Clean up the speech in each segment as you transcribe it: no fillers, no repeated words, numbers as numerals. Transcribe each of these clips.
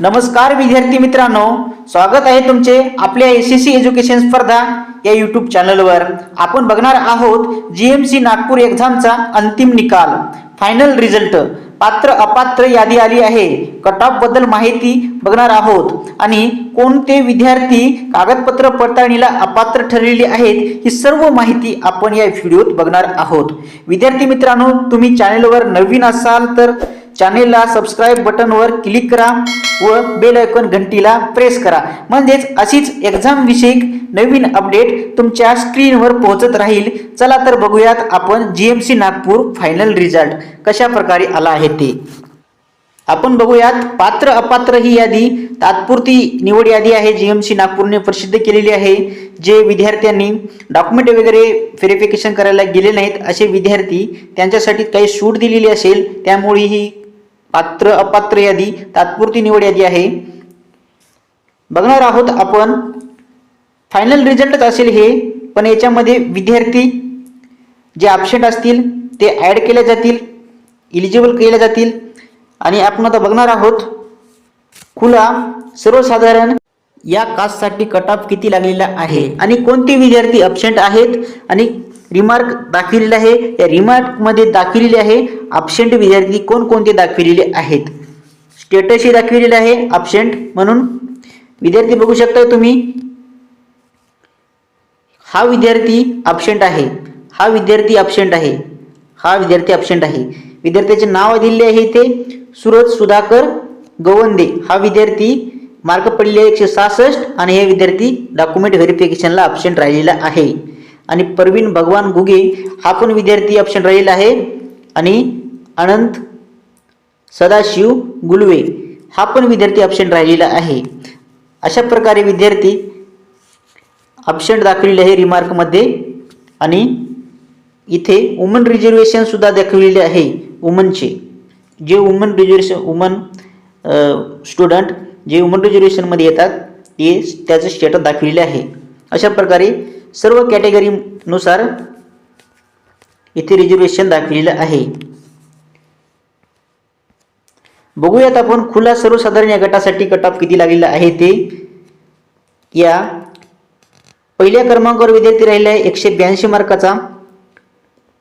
नमस्कार विद्यार्थी मित्रांनो, स्वागत आहे तुमचे आपल्या एसएससी एज्युकेशन स्पर्धा या यूट्यूब चॅनलवर। आपण बघणार आहोत जीएमसी नागपूर एक्झामचा अंतिम निकाल, फायनल रिझल्ट। पात्र अपात्र यादी आली आहे, कट ऑफ बद्दल माहिती बघणार आहोत आणि कोणते विद्यार्थी कागदपत्र पडताळणीला अपात्र ठरलेले आहेत ही सर्व माहिती आपण या व्हिडिओत बघणार आहोत। विद्यार्थी मित्रांनो, तुम्ही चॅनलवर नवीन असाल तर चॅनेलला सबस्क्राइब बटनवर क्लिक करा व बेल आयकॉन घंटीला प्रेस करा, म्हणजेच अशीच एक्झाम विषयक नवीन अपडेट तुमच्या स्क्रीनवर पोहोचत राहील। चला तर बघूयात आपण जीएमसी नागपूर फायनल रिझल्ट कशा प्रकारे आला आहे ते। आपण बघूयात पात्र अपात्र ही यादी तात्पुरती निवड यादी आहे, जीएमसी नागपूरने प्रसिद्ध केलेली आहे। जे विद्यार्थ्यांनी डॉक्युमेंट वगैरे व्हेरिफिकेशन करायला गेले नाहीत असे विद्यार्थी त्यांच्यासाठी काही सूट दिलेली असेल, त्यामुळे ही पात्र अपात्र यादी तात्पुरती निवड यादी आहे। बघणार आहोत आपण फायनल रिझल्टच असेल हे, पण याच्यामध्ये विद्यार्थी जे ॲब्सेंट असतील ते ॲड केले जातील, एलिजिबल केले जातील। आणि आपण आता बघणार आहोत खुला सर्वसाधारण या कास्टसाठी कट ऑफ किती लागलेला आहे आणि कोणते विद्यार्थी ॲब्सेंट आहेत आणि रिमार्क दाखविलेले आहे। या रिमार्क मध्ये दाखविलेले आहे ॲब्सेंट विद्यार्थी कोणकोणते दाखविलेले आहेत, स्टेटस ही दाखविलेले आहे ॲब्सेंट म्हणून। विद्यार्थी बघू शकता तुम्ही, हा विद्यार्थी ॲब्सेंट आहे, हा विद्यार्थी ॲब्सेंट आहे, हा विद्यार्थी ॲब्सेंट आहे। विद्यार्थ्याचे नाव दिलेले आहे इथे सूरज सुधाकर गवंदे, हा विद्यार्थी मार्क पडले 166 आणि हे विद्यार्थी डॉक्युमेंट व्हेरिफिकेशनला ॲब्सेंट राहिलेला आहे। आणि परवीन भगवान गुगे हा पण विद्यार्थी ॲब्सेंट राहिलेला आहे आणि अनंत सदाशिव गुलवे हा पण विद्यार्थी ॲब्सेंट राहिलेला आहे। अशा प्रकारे विद्यार्थी ॲब्सेंट दाखवलेले आहे रिमार्क मध्ये। आणि इथे वुमन रिझर्वेशन सुद्धा दाखवलेले आहे, वुमनचे जे वुमन रिझर्वेशन वुमन स्टुडंट जे वुमन रिझर्वेशन मध्ये येतात ते त्याचे स्टेटस दाखवलेले आहे। अशा प्रकारे सर्व कॅटेगरी नुसार इथे रिझर्वेशन दाखवलेलं आहे। बघूयात आपण खुला सर्वसाधारण या गटासाठी कट ऑफ किती लागलेला आहे ते। या पहिल्या क्रमांकावर विद्यार्थी राहिला आहे 182 मार्काचा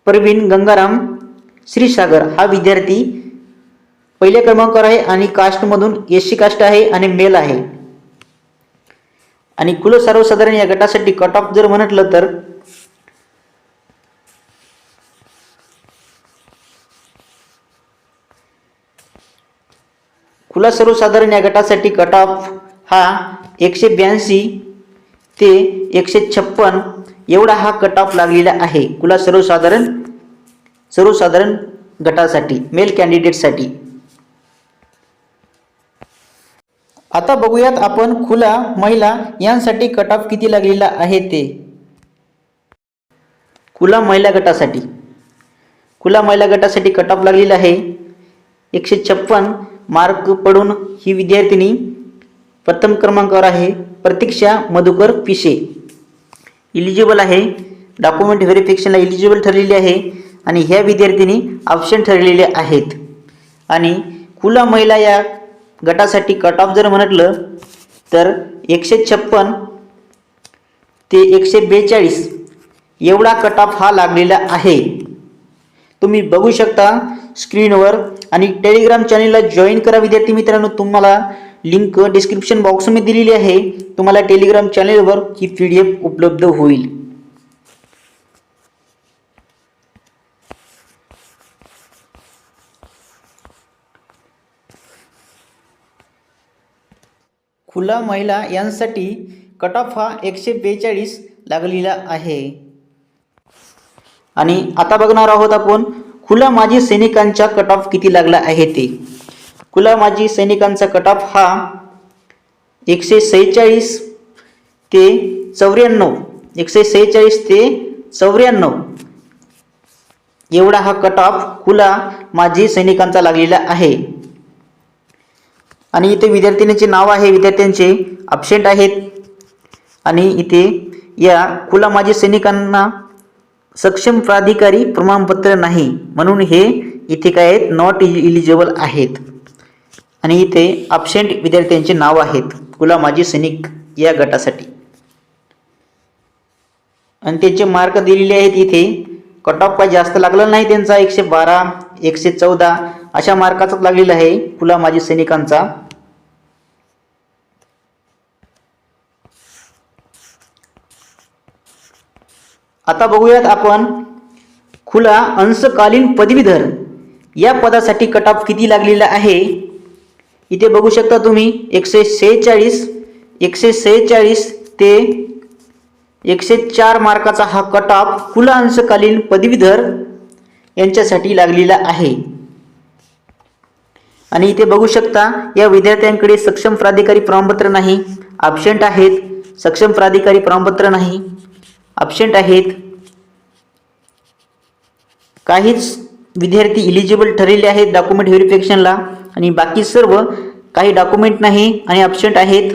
परवीन गंगाराम श्रीसागर, हा विद्यार्थी पहिल्या क्रमांकावर आहे आणि कास्ट मधून एससी कास्ट आहे आणि मेल आहे। आणि खुला सर्वसाधारण या गटासाठी कट ऑफ जर म्हटलं तर खुला सर्वसाधारण या गटासाठी कट ऑफ हा 182 ते 156 एवढा हा कट ऑफ लागलेला आहे खुला सर्वसाधारण गटासाठी मेल कॅन्डिडेटसाठी। आता बघूयात आपण खुला महिला यांसाठी कट ऑफ किती लागलेला आहे ते। खुला महिला गटासाठी कट ऑफ लागलेला आहे 156 मार्क पडून ही विद्यार्थिनी प्रथम क्रमांकावर आहे। प्रतीक्षा मधुकर पिशे इलिजिबल आहे, डॉक्युमेंट व्हेरिफिकेशनला इलिजिबल ठरलेली आहे आणि ह्या विद्यार्थिनी ॲब्सेंट ठरलेल्या आहेत। आणि खुला महिला या गटासाठी कट ऑफ जर म्हटलं तर 156 ते 142 एवढा कट ऑफ हा लागलेला आहे, तुम्ही बघू शकता स्क्रीनवर। आणि टेलिग्राम चॅनलला जॉईन करा विद्यार्थी मित्रांनो, तुम्हाला लिंक डिस्क्रिप्शन बॉक्समध्ये दिलेली आहे। तुम्हाला टेलिग्राम चॅनलवर ही PDF उपलब्ध होईल। खुला महिला यांसाठी कट ऑफ हा 142 लागलेला आहे। आणि आता बघणार आहोत आपण खुला माजी सैनिकांचा कट ऑफ किती लागला आहे ते। खुला माजी सैनिकांचा कट ऑफ हा 146 ते 94 146 ते 94 एवढा हा कट ऑफ खुला माजी सैनिकांचा लागलेला आहे। आणि इथे विद्यार्थिनीचे नाव आहे, विद्यार्थ्यांचे ॲब्सेंट आहेत। आणि इथे या खुला माजी सैनिकांना सक्षम प्राधिकारी प्रमाणपत्र नाही म्हणून हे इथे काय आहेत, नॉट इलिजिबल आहेत। आणि इथे ॲबसेंट विद्यार्थ्यांचे नाव आहेत कुला माजी सैनिक या गटासाठी आणि त्यांचे मार्क दिलेले आहेत. इथे कट ऑफ काही जास्त लागला नाही त्यांचा 112 114 अशा मार्काचाच लागलेला आहे कुला माजी सैनिकांचा. आता बघूयात आपण खुला अंशकालीन पदवीधर या पदासाठी कट ऑफ किती लागलेला आहे. इथे बघू शकता तुम्ही 146 ते 104 मार्काचा हा कट ऑफ खुला अंशकालीन पदवीधर यांच्यासाठी लागलेला आहे. आणि इथे बघू शकता या विद्यार्थ्यांकडे सक्षम प्राधिकारी प्रमाणपत्र नाही, ॲबसेंट आहेत. सक्षम प्राधिकारी प्रमाणपत्र नाही, ॲबसेंट आहेत. काहीच विद्यार्थी इलिजिबल ठरलेले आहेत डॉक्युमेंट व्हेरिफिकेशनला आणि बाकी सर्व काही डॉक्युमेंट नाही आणि ॲबसेंट आहेत.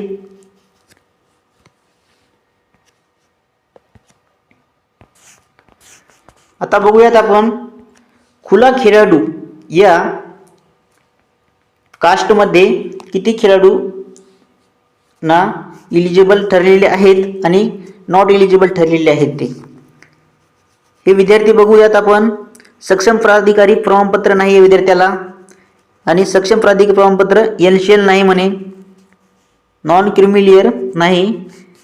आता बघूयात आपण खुला खेळाडू या कास्टमध्ये किती खेळाडू ना इलिजिबल ठरलेले आहेत आणि नॉट इलिजिबल ठरलेले आहेत. हे विद्यार्थी बघूयात आपण. सक्षम प्राधिकारी प्रमाणपत्र नाही आहे विद्यार्थ्याला आणि सक्षम प्राधिकारी प्रमाणपत्र LCL नाही म्हणे, नॉन क्रिमिलियर नाही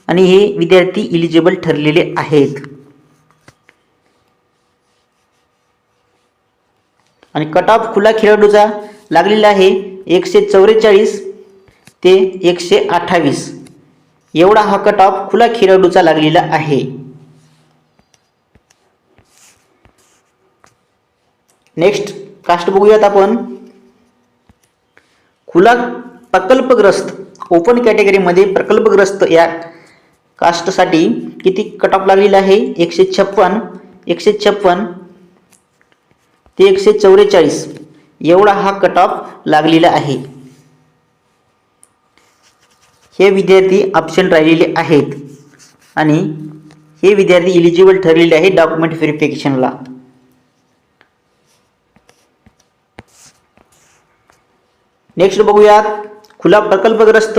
आणि हे विद्यार्थी इलिजिबल ठरलेले आहेत. आणि कट ऑफ खुला खेळाडूचा लागलेला आहे 144 ते 128 एवढा हा कट ऑफ खुला खेळाडूचा लागलेला आहे. नेक्स्ट कास्ट बघूयात आपण. खुला प्रकल्पग्रस्त ओपन कॅटेगरीमध्ये प्रकल्पग्रस्त या कास्टसाठी किती कट ऑफ लागलेला आहे 156 ते 144 एवढा हा कट ऑफ लागलेला आहे. हे विद्यार्थी ॲबसेंट राहिलेले आहेत आणि हे विद्यार्थी इलिजिबल ठरलेले आहेत डॉक्युमेंट व्हेरिफिकेशनला. नेक्स्ट बघूयात खुला प्रकल्पग्रस्त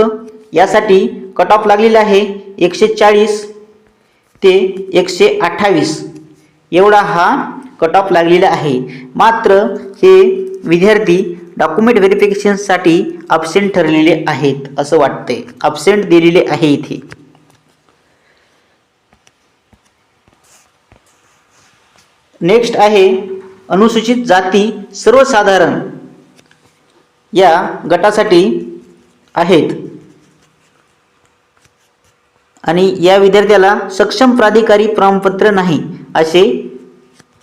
यासाठी कट ऑफ लागलेला आहे 140 ते 128 एवढा हा कट ऑफ लागलेला आहे. मात्र हे विद्यार्थी डॉक्युमेंट व्हेरिफिकेशनसाठी ॲबसेंट ठरलेले आहेत असं वाटते, ॲबसेंट दिलेले आहे इथे. नेक्स्ट आहे अनुसूचित जाती सर्वसाधारण या गटासाठी आहेत आणि या विद्यार्थ्याला सक्षम प्राधिकारी प्रमाणपत्र नाही असे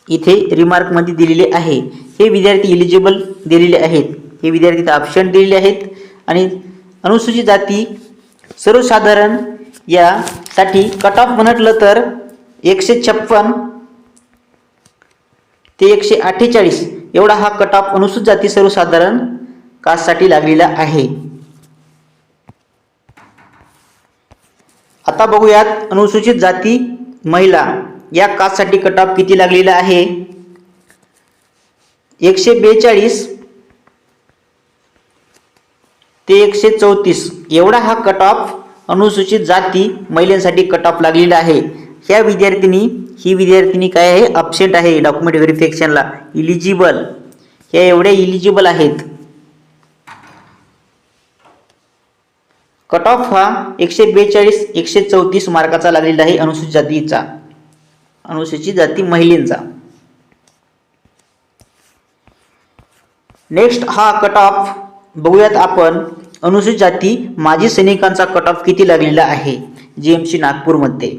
इथे रिमार्कमध्ये दिलेले आहे. हे विद्यार्थी इलिजिबल दिलेले आहेत, हे विद्यार्थी ॲबसेंट दिलेले आहेत. आणि अनुसूचित जाती सर्वसाधारण यासाठी कट ऑफ म्हटलं तर 156 ते 148 एवढा हा कट ऑफ अनुसूचित जाती सर्वसाधारण कास्टसाठी लागलेला आहे. आता बघूयात अनुसूचित जाती महिला या कास्टसाठी कट ऑफ किती लागलेला आहे 142 ते 134 एवढा हा कट ऑफ अनुसूचित जाती महिलांसाठी कट ऑफ लागलेला आहे. ही विद्यार्थिनी काय आहे ॲबसेंट आहे डॉक्युमेंट व्हेरिफिकेशनला. इलिजिबल ह्या एवढ्या इलिजिबल आहेत. कट ऑफ हा 142 134 मार्काचा लागलेला आहे अनुसूचित जाती महिलांचा. नेक्स्ट हा कट ऑफ बघूयात आपण अनुसूचित जाती माजी सैनिकांचा कट ऑफ किती लागलेला आहे GMC नागपूरमध्ये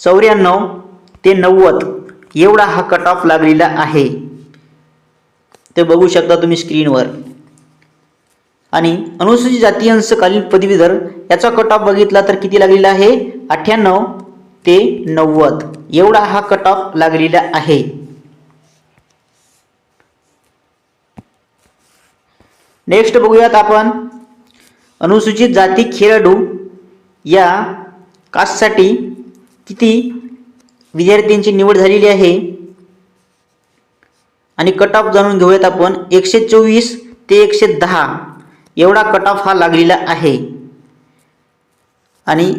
94 ते 90 एवढा हा कट ऑफ लागलेला आहे. ते बघू शकता तुम्ही स्क्रीनवर. आणि अनुसूचित जाती अंशकालीन पदवीधर याचा कट ऑफ बघितला तर किती लागलेला आहे 98 ते 90 एवढा हा कट ऑफ लागलेला आहे. नेक्स्ट बघूयात आपण अनुसूचित जाती खेळाडू या कास्टसाठी किती विद्यार्थ्यांची निवड झालेली आहे आणि कट ऑफ जाणून घेऊयात आपण 124 ते 110 एवढा कट ऑफ हा लागलेला आहे आणि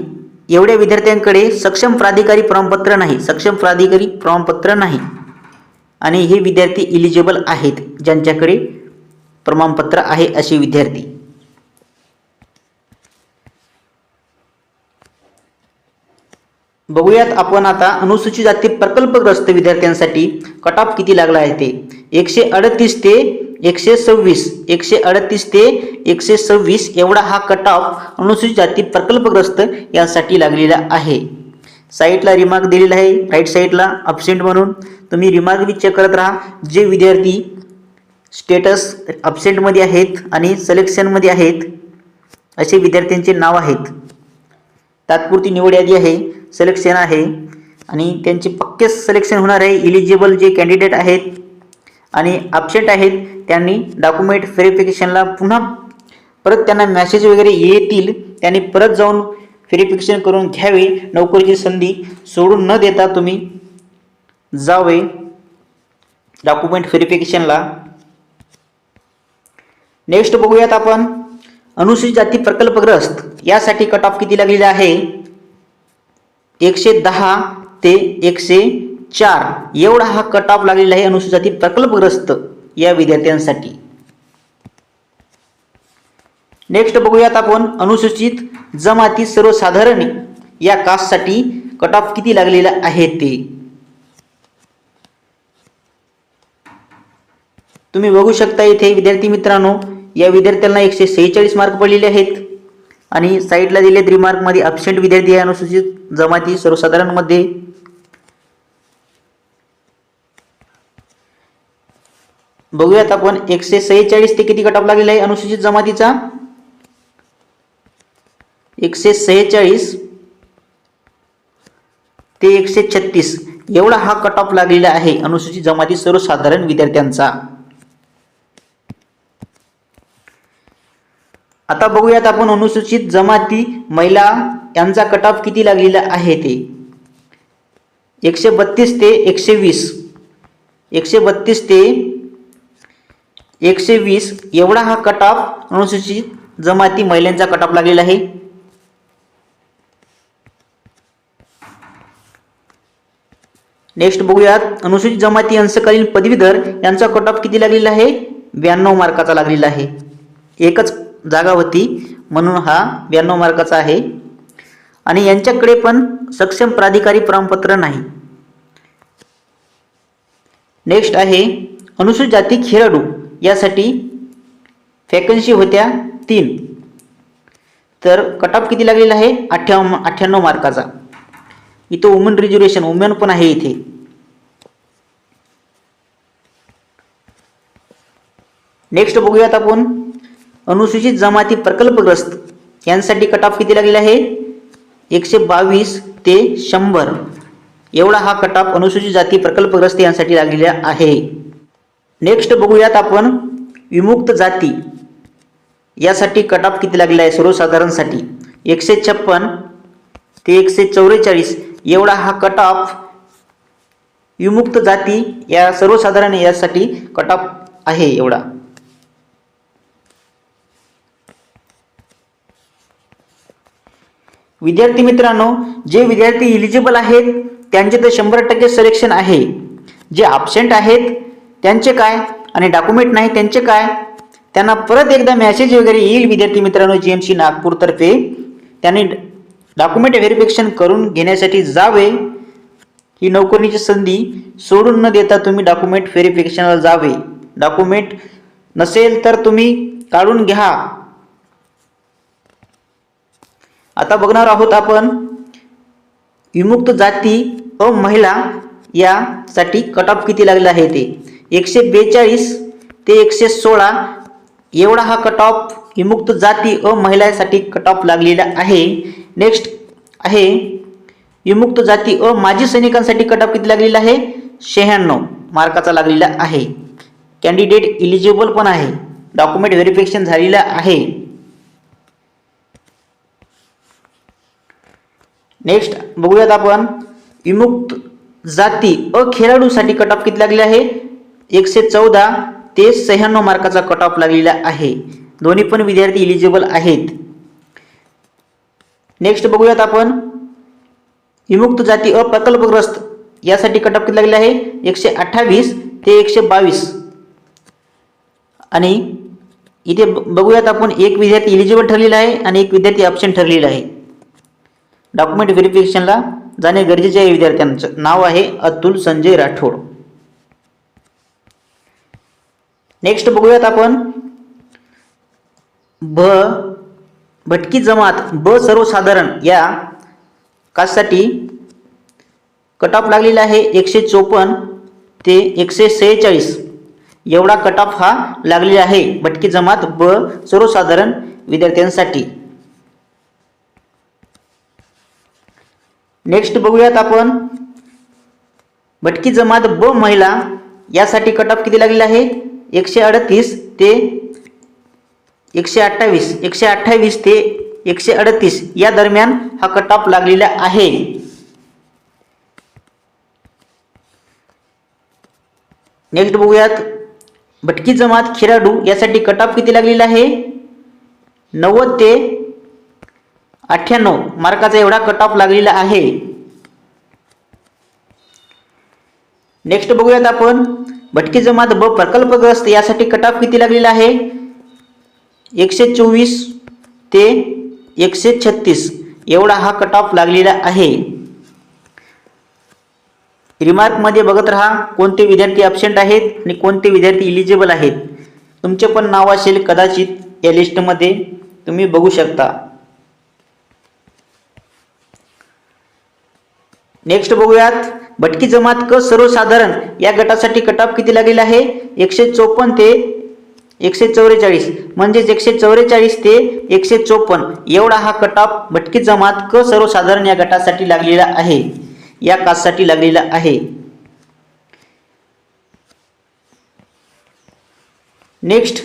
एवढ्या विद्यार्थ्यांकडे सक्षम प्राधिकारी प्रमाणपत्र नाही, सक्षम प्राधिकारी प्रमाणपत्र नाही आणि हे विद्यार्थी इलिजिबल आहेत ज्यांच्याकडे प्रमाणपत्र आहे असे विद्यार्थी. बघूयात आपण आता अनुसूचित जाती प्रकल्पग्रस्त विद्यार्थ्यांसाठी कट ऑफ किती लागला आहे ते. 138 ते 126, 138 ते 126 एवढा हा कट ऑफ अनुसूचित जाती प्रकल्पग्रस्त यासाठी लागलेला आहे. साईटला रिमार्क दिलेला आहे, राईट साईडला अब्सेंट म्हणून. तुम्ही रिमार्क बी चेक करत राहा. जे विद्यार्थी स्टेटस अब्सेंटमध्ये आहेत आणि सिलेक्शनमध्ये आहेत असे विद्यार्थ्यांचे नाव आहेत. तात्पुरती निवड यादी आहे, सिलेक्शन आहे आणि त्यांचे पक्के सिलेक्शन होणार आहे. इलिजिबल जे कॅन्डिडेट आहेत आणि अब्सेंट आहेत त्यांनी डॉक्युमेंट व्हेरिफिकेशनला पुन्हा परत त्यांना मेसेज वगैरे येतील, त्यांनी परत जाऊन व्हेरिफिकेशन करून घ्यावे. नोकरीची संधी सोडून न देता तुम्ही जावे डॉक्युमेंट व्हेरिफिकेशनला. नेक्स्ट बघूयात आपण अनुसूचित जाती प्रकल्पग्रस्त यासाठी कट ऑफ किती लागलेला आहे. 110 ते 104 एवढा हा कट ऑफ लागलेला आहे अनुसूचित जाती प्रकल्पग्रस्त या विद्यार्थ्यांसाठी. नेक्स्ट बघूयात आपण अनुसूचित जमाती सर्वसाधारण या कास्टसाठी कट ऑफ किती लागलेला आहे ते. तुम्ही बघू शकता इथे विद्यार्थी मित्रांनो, या विद्यार्थ्यांना 146 मार्क पडलेले आहेत आणि साईडला दिलेत रिमार्क मध्ये अब्सेंट विद्यार्थी आहे अनुसूचित जमाती सर्वसाधारण मध्ये. बघूयात आपण 146 ते किती कट ऑफ लागलेला आहे अनुसूचित जमातीचा. 146 ते 136 एवढा हा कट ऑफ लागलेला आहे अनुसूचित जमाती सर्वसाधारण विद्यार्थ्यांचा. आता बघूयात आपण अनुसूचित जमाती महिला यांचा कट ऑफ किती लागलेला आहे ते. 132 ते 120, 132 ते 120 एवढा हा कट ऑफ अनुसूचित जमाती महिलांचा कट ऑफ लागलेला आहे. नेक्स्ट बघूयात अनुसूचित जमाती अंशकालीन पदवीधर यांचा कट ऑफ किती लागलेला आहे. 92 मार्काचा लागलेला आहे. एकच जागा होती म्हणून हा 92 मार्काचा आहे आणि यांच्याकडे पण सक्षम प्राधिकारी प्रमाणपत्र नाही. नेक्स्ट आहे अनुसूचित जाती खेळाडू यासाठी वॅकन्सी होत्या 3, तर कट ऑफ किती लागलेला आहे 98 मार्काचा. इथं वुमन रिजर्वेशन वुमेन पण आहे इथे. नेक्स्ट बघूयात आपण अनुसूचित जमाती प्रकल्पग्रस्त यांसाठी कट ऑफ किती लागलेला आहे. 122 ते 100 एवढा हा कट ऑफ अनुसूचित जाती प्रकल्पग्रस्त यांसाठी लागलेला आहे. नेक्स्ट बघूयात आपण विमुक्त जाती यासाठी कट ऑफ किती लागलेला आहे सर्वसाधारणसाठी. 156 ते 144 एवढा हा कट ऑफ विमुक्त जाती या सर्वसाधारण यासाठी कट ऑफ आहे एवढा. विद्यार्थी मित्रांनो, जे विद्यार्थी इलिजिबल आहेत त्यांचे तर 100% सिलेक्शन आहे. जे ॲब्सेंट आहेत त्यांचे काय आणि डॉक्युमेंट नाही त्यांचे काय, त्यांना परत एकदा मेसेज वगैरे येईल विद्यार्थी मित्रांनो जीएमसी नागपूरतर्फे. त्यांनी डॉक्युमेंट व्हेरिफिकेशन करून घेण्यासाठी जावे. ही नोकरीची संधी सोडून न देता तुम्ही डॉक्युमेंट व्हेरिफिकेशनला जावे. डॉक्युमेंट नसेल तर तुम्ही काढून घ्या. आता बघणार आहोत आपण विमुक्त जाती व महिला यासाठी कट ऑफ किती लागलेला आहे ते. 142 ते 116 एवढा हा कट ऑफ विमुक्त जाती व महिलांसाठी कट ऑफ लागलेला आहे. नेक्स्ट आहे विमुक्त जाती व माजी सैनिकांसाठी कट ऑफ किती लागलेला आहे 96 मार्काचा लागलेला आहे. कॅन्डिडेट इलिजिबल पण आहे, डॉक्युमेंट व्हेरिफिकेशन झालेला आहे. नेक्स्ट बघूयात आपण विमुक्त जाती व खेळाडूसाठी कट ऑफ किती लागले आहे 114 ते 96 मार्काचा कट ऑफ लागलेला आहे. दोन्ही पण विद्यार्थी इलिजिबल आहेत. नेक्स्ट बघूयात आपण विमुक्त जाती अप्रकल्पग्रस्त यासाठी कट ऑफ किती लागलेला आहे 128 ते 122. आणि इथे बघूयात आपण एक विद्यार्थी इलिजिबल ठरलेला आहे आणि एक विद्यार्थी ॲब्सेंट ठरलेला आहे. डॉक्युमेंट व्हेरिफिकेशनला जाणे गरजेचे आहे. विद्यार्थ्यांचं नाव आहे अतुल संजय राठोड. नेक्स्ट बघूयात आपण भटकी जमात ब सर्वसाधारण या कास्टसाठी कट ऑफ लागलेला आहे 154 ते 146 एवढा कट ऑफ हा लागलेला आहे भटकी जमात ब सर्वसाधारण विद्यार्थ्यांसाठी. नेक्स्ट बघूयात आपण भटकी जमात ब महिला यासाठी कट ऑफ किती लागलेला आहे 138 ते 128 128 ते 138 या दरम्यान हा कट ऑफ लागलेला आहे. नेक्स्ट बघूयात भटकी जमात खेराडू यासाठी कट ऑफ किती लागलेला आहे 90 ते 98 मार्काचा एवढा कट ऑफ लागलेला आहे. नेक्स्ट बघूयात आपण भटकी जमात ब प्रकल्पग्रस्त यासाठी कट ऑफ किती लागलेला आहे 124 ते 136 एवढा हा कट ऑफ लागलेला आहे. रिमार्कमध्ये बघत राहा कोणते विद्यार्थी ॲब्सेंट आहेत आणि कोणते विद्यार्थी इलिजिबल आहेत. तुमचे पण नाव असेल कदाचित या लिस्टमध्ये, तुम्ही बघू शकता. नेक्स्ट बघूयात भटकी जमात क सर्वसाधारण या गटासाठी कट ऑफ किती लागलेला आहे 154 ते 144 म्हणजेच 144 ते 154 एवढा हा कट ऑफ भटकी जमात क सर्वसाधारण या गटासाठी लागलेला आहे, या कास्टसाठी लागलेला आहे. नेक्स्ट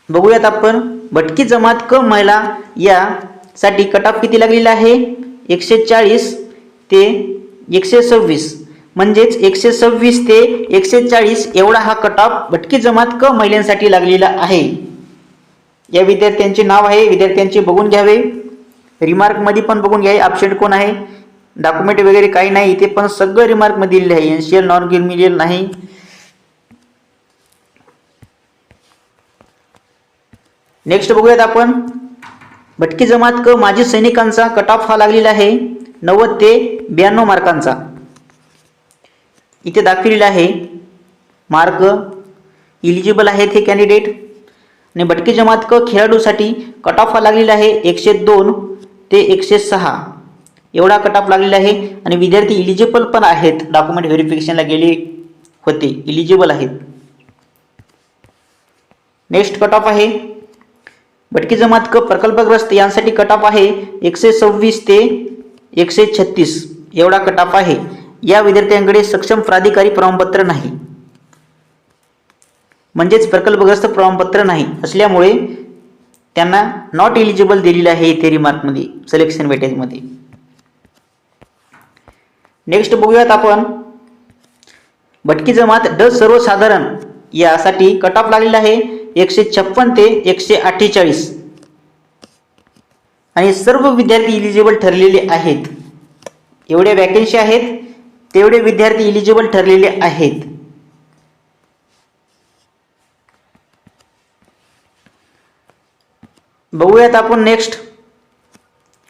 बघूयात आपण भटकी जमात क महिला यासाठी कट ऑफ किती लागलेला आहे 140 ते 126 म्हणजेच 126 ते 140 एवढा हा कट ऑफ भटकी जमात क महिलांसाठी लागलेला आहे. या विद्यार्थ्यांचे नाव आहे, विद्यार्थ्यांचे बघून घ्यावे. रिमार्कमध्ये पण बघून घ्यावे ॲब्सेंट कोण आहे. डॉक्युमेंट वगैरे काही नाही, इथे पण सगळं रिमार्कमध्ये दिलेलं आहे, एनसीएल नॉन क्रिमिनल नाही. नेक्स्ट बघूयात आपण भटकी जमात क माजी सैनिकांचा कट ऑफ हा लागलेला आहे 90 ते 92 मार्कांचा. इथे दाखवलेला आहे मार्क इलिजिबल आहेत हे कॅन्डिडेट. आणि भटकी जमात क खेळाडूसाठी कट ऑफ हा लागलेला आहे 102 ते 106 एवढा कट ऑफ लागलेला आहे. आणि विद्यार्थी इलिजिबल पण आहेत, डॉक्युमेंट व्हेरिफिकेशनला गेले होते, इलिजिबल आहेत. नेक्स्ट कट ऑफ आहे भटकी जमात क प्रकल्पग्रस्त यांसाठी कट ऑफ आहे 126 ते 136 एवढा कट ऑफ आहे. या विद्यार्थ्यांकडे सक्षम प्राधिकारी प्रमाणपत्र नाही, म्हणजेच प्रकल्पग्रस्त प्रमाणपत्र नाही असल्यामुळे त्यांना नॉट एलिजिबल दिलेलं आहे इथे रिमार्कमध्ये सिलेक्शन वेटेजमध्ये. नेक्स्ट बघूयात आपण भटकी जमात ड सर्वसाधारण यासाठी कट ऑफ लागलेला आहे 156 ते 148 आणि सर्व विद्यार्थी इलिजिबल ठरलेले आहेत. एवढे वॅकन्सी आहेत तेवढे विद्यार्थी इलिजिबल ठरलेले आहेत. बघूयात आपण नेक्स्ट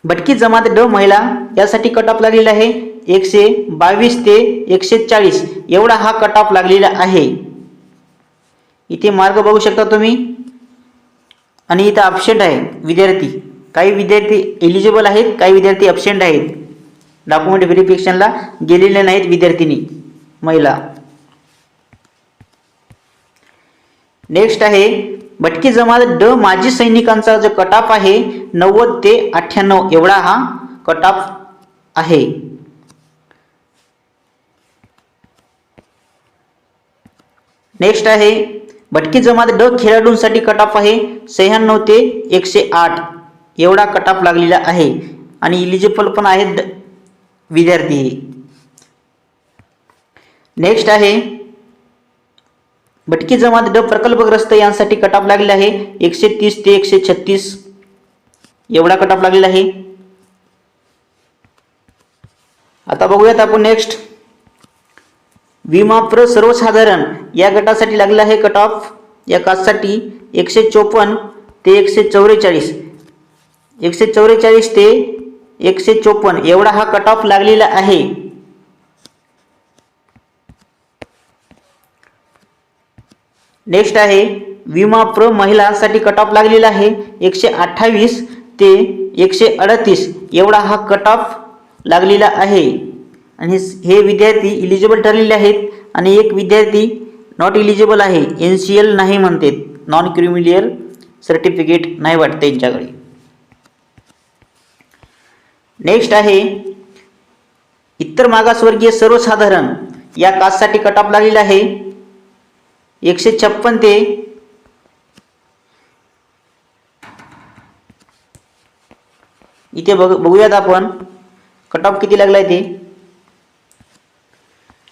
भटकी जमात ड महिला यासाठी कट ऑफ लागलेला आहे 122 ते 140 एवढा हा कट ऑफ लागलेला आहे. इथे मार्क बघू शकता तुम्ही. आणि इथे ॲब्सेंट आहे विद्यार्थी, काही विद्यार्थी एलिजिबल आहेत, काही विद्यार्थी ॲब्सेंट आहेत, डॉक्युमेंट व्हेरिफिकेशनला गेलेले नाहीत विद्यार्थिनी महिला. नेक्स्ट आहे भटकी जमात ड माजी सैनिकांचा जो कट ऑफ आहे 90 ते 98 एवढा हा कट ऑफ आहे. नेक्स्ट आहे भटकी जमात ड खेळाडूंसाठी कट ऑफ आहे 96 ते 108 एवढा कट ऑफ लागलेला आहे. आणि इलिजिबल पण आहेत विद्यार्थी. नेक्स्ट आहे भटकी जमात ड प्रकल्पग्रस्त यांसाठी कट ऑफ लागलेला आहे 130 ते 136 एवढा कट ऑफ लागलेला आहे. आता बघूयात आपण नेक्स्ट विमा सर्वसाधारण या गटासाठी लागलेला आहे कट ऑफ या कास्टसाठी 154 ते 144 144 ते 154 एवढा हा कट ऑफ लागलेला आहे. नेक्स्ट आहे विमा महिलांसाठी कट ऑफ लागलेला आहे 128 ते 138 एवढा हा कट ऑफ लागलेला आहे. आणि हे विद्यार्थी इलिजिबल ठरलेले आहेत आणि एक विद्यार्थी नॉट इलिजिबल आहे, NCL नाही म्हणते, नॉन क्रिमिलियर सर्टिफिकेट नाही वाटतं त्यांच्याकडे. नेक्स्ट आहे इतर मागासवर्गीय सर्वसाधारण या कास्टसाठी कट ऑफ लागलेला आहे 156 ते इथे बघूयात आपण कट ऑफ किती लागलाय ते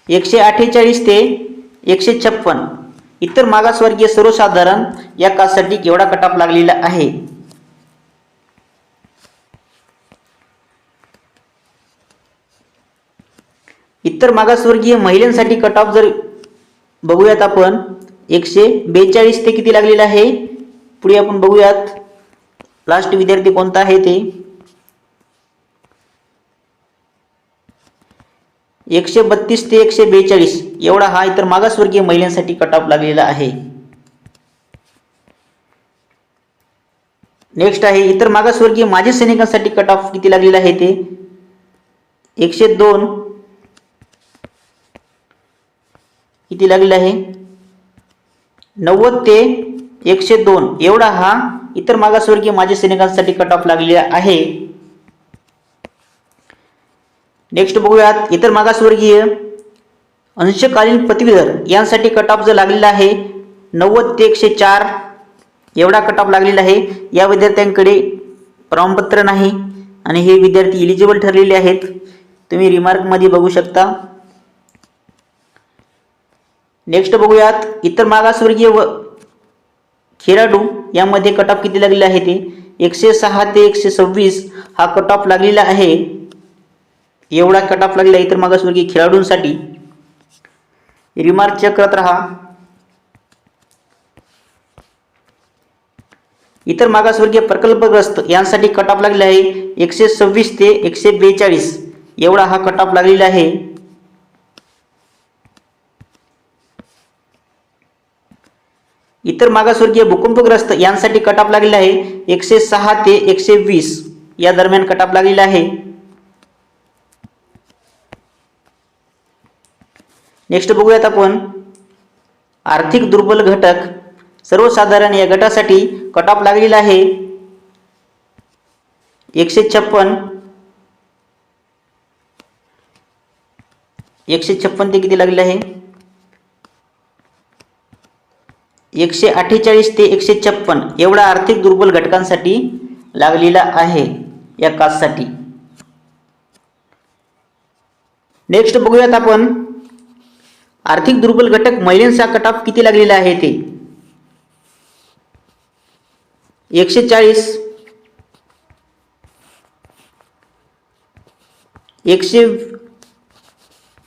148 ते 156 इतर मागासवर्गीय सर्वसाधारण या कास्टसाठी एवढा कट ऑफ लागलेला आहे. इतर मागासवर्गीय महिलांसाठी कट ऑफ जर बघूयात आपण 142 ते किती लागलेला आहे. पुढे आपण बघूयात लास्ट विद्यार्थी कोणता आहे ते 132 ते 142 एवढा हा इतर मागासवर्गीय महिलांसाठी कट ऑफ लागलेला आहे. नेक्स्ट आहे इतर मागासवर्गीय माजी सैनिकांसाठी कट ऑफ किती लागलेला आहे ते 102 किती लागलेला आहे 90 ते 102 एवढा हा इतर मागासवर्गीय माजी सैनिकांसाठी कट ऑफ लागलेला आहे. नेक्स्ट बघूयात इतर मागासवर्गीय अंशकालीन पदवीधर यांसाठी कट ऑफ जो लागलेला आहे 90 ते 104 एवढा कट ऑफ लागलेला आहे. या विद्यार्थ्यांकडे प्रमाणपत्र नाही आणि हे विद्यार्थी इलिजिबल ठरलेले आहेत, तुम्ही रिमार्क मध्ये बघू शकता. नेक्स्ट बघूयात इतर मागासवर्गीय व खेळाडू यामध्ये कट ऑफ किती लागलेला आहे ते 106 ते 126 हा कट ऑफ लागलेला आहे. एवढा कट ऑफ लागलेला इतर मागासवर्गीय खेळाडूंसाठी, रिमार्क चेक करत राहा. इतर मागासवर्गीय प्रकल्पग्रस्त यांसाठी कट ऑफ लागलेला आहे 126 ते 142 एवढा हा कट ऑफ लागलेला आहे. इतर मागासवर्गीय भूकंपग्रस्त यांसाठी कट ऑफ लागलेला आहे 106 ते 120 या दरम्यान कट ऑफ लागलेला आहे. नेक्स्ट बघूयात आपण आर्थिक दुर्बल घटक सर्वसाधारण या गटासाठी कट ऑफ लागलेला आहे 156 ते किती लागलेला आहे 148 ते 156 एवढा आर्थिक दुर्बल घटकांसाठी लागलेला आहे या कास्टसाठी. नेक्स्ट बघूयात आपण आर्थिक दुर्बल घटक महिलांचा कट ऑफ किती लागलेला आहे ते 140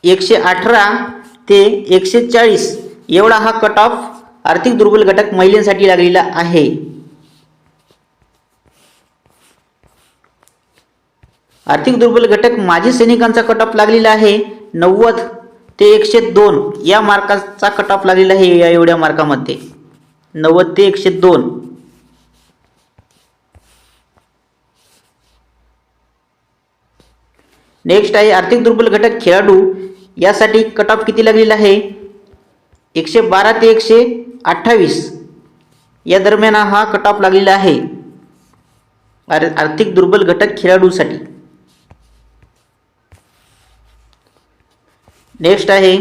118 ते 140 एवढा हा कट ऑफ आर्थिक दुर्बल घटक महिलांसाठी लागलेला आहे. आर्थिक दुर्बल घटक माजी सैनिकांचा कट ऑफ लागलेला आहे 90 ते 102 या मार्काचा कट ऑफ लागलेला आहे. या एवढ्या मार्कामध्ये 90 ते 102. नेक्स्ट आहे आर्थिक दुर्बल घटक खेळाडू यासाठी कट ऑफ किती लागलेला आहे 112 ते 128 या दरम्यान हा कट ऑफ लागलेला आहे आर्थिक दुर्बल घटक खेळाडूसाठी. नेक्स्ट आहे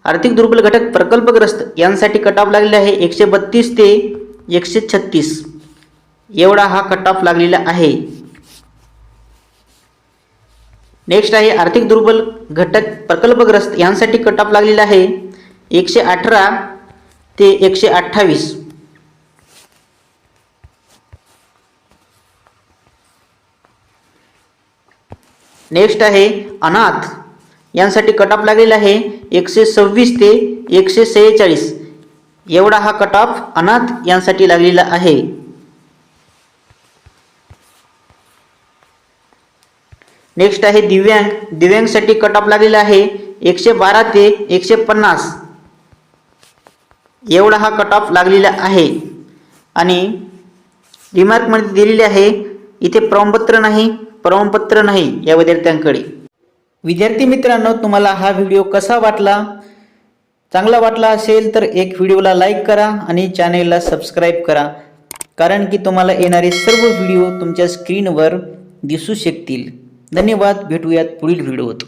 आर्थिक दुर्बल घटक प्रकल्पग्रस्त यांसाठी कट ऑफ लागलेला आहे 132 ते 136 एवढा हा कट ऑफ लागलेला आहे. नेक्स्ट आहे आर्थिक दुर्बल घटक प्रकल्पग्रस्त यांसाठी कट ऑफ लागलेला आहे 118 ते 128. नेक्स्ट आहे अनाथ, यांसाठी कट ऑफ लागलेला आहे 126 ते 146. एवढा हा कट ऑफ अनाथ यांसाठी लागलेला आहे. नेक्स्ट आहे दिव्यांग, दिव्यांगसाठी कट ऑफ लागलेला आहे 112 ते 150. एवढा हा कट ऑफ लागलेला आहे. आणि रिमार्कमध्ये दिलेले आहे इथे प्रमाणपत्र नाही या विद्यार्थ्यांकडे. विद्यार्थी मित्रांनो, तुम्हाला हा व्हिडिओ कसा वाटला? चांगला वाटला असेल तर एक व्हिडिओला लाईक करा आणि चॅनेलला सबस्क्राईब करा, कारण की तुम्हाला येणारे सर्व व्हिडिओ तुमच्या स्क्रीनवर दिसू शकतील. धन्यवाद. भेटूयात पुढील व्हिडिओत.